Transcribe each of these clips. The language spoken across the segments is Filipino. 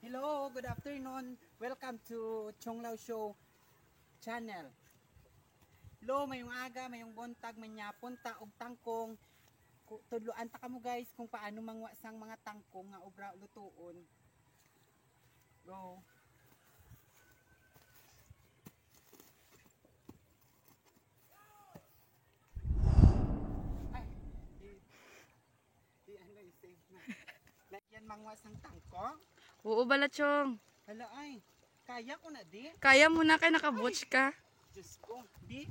Hello, good afternoon. Welcome to Chong Lao Show channel. Hello, mayong aga, mayong buntag, manyapon ta og tangkong. Tudloan ta kamo guys kung paano mangwa sang mga tangkong nga obra lutuon. Go. Ay, di ano i-save na. Yan mangwa sang tangkong. Oo, Balachong. Hala ay, kaya ko na di. Kaya mo na kay nakabutch ka. Diyos ko, di.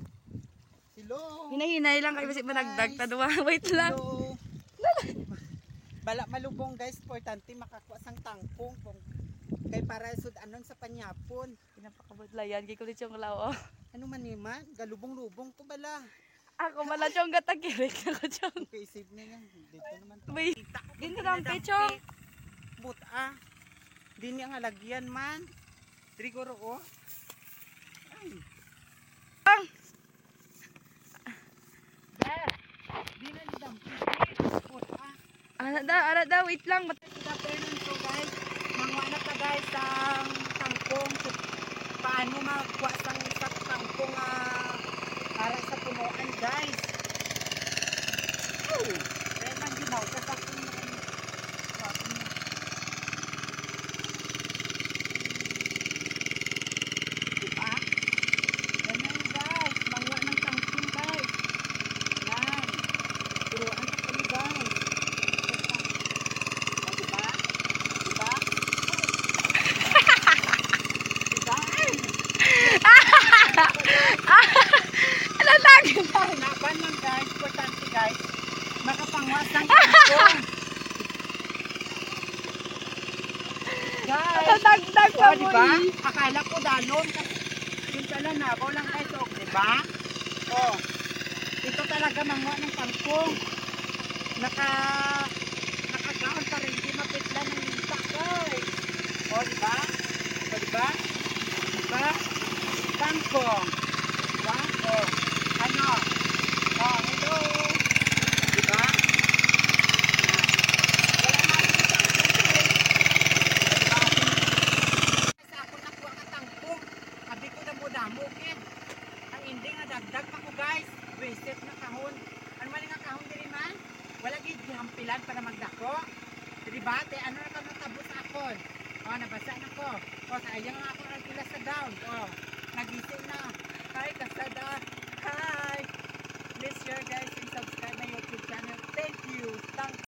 Hello. Hinahinay lang kayo kasi managdag tadwa. Wait lang. Hello. Bala malubong guys, importante makakuha sang tangkong kung kay para sud anon sa panyapon. Pinapakabudlayan kay kulit yung lao. Ano man ni man, galubong-lubong ko bala. Ako Balachong gatakirik ako chong. Okay, save na yan. Dito naman to. May dito lang pechong. Buta. Dini ang halagyan man. Trigoro oh. Ay. Di na dampi. Buta. Ana daw, wait lang. Good afternoon so guys. Mangwa na ta guys ang tangkong. Paano magkuha sang isa tangkong para sa punuan guys. Oh, kaya nang ginaw ka sa diba? Ganyan guys. Mangwa ng tangkong guys. Yan. Turuan ka kami guys. Diba? Diba? Ano lagi na? Hanapan lang guys, importante guys, makapangwas ng tangkong. Guys, Dagdag oh, pa mo. diba? Akala ko dalon kasi yun pala nabaw lang guys, oh, diba? Oh, ito talaga mangwa ng tangkong. Nakagaon pa rin, hindi mapitla ng linta guys. Oh, diba? Oh, diba? Diba? Tangkong. Diba? Oh, ano? Oh, hello. Diba? Wala na ako sa sa ako nakuha ka tangkong. Sabi ko na mo damugin. Ang hindi nga dagdag pa ko guys. Wasted na kahon. Ano man nga kahon diri man? Wala gid gihampilan para magdako. Diba? Te ano na kamo tabo sa akon? Oh, nabasa na ko. Oh, sayang nga ako ang pila sa down. Oh, nagising na. Hi, kasada. Hi. Please share guys and subscribe my YouTube channel. Thank you.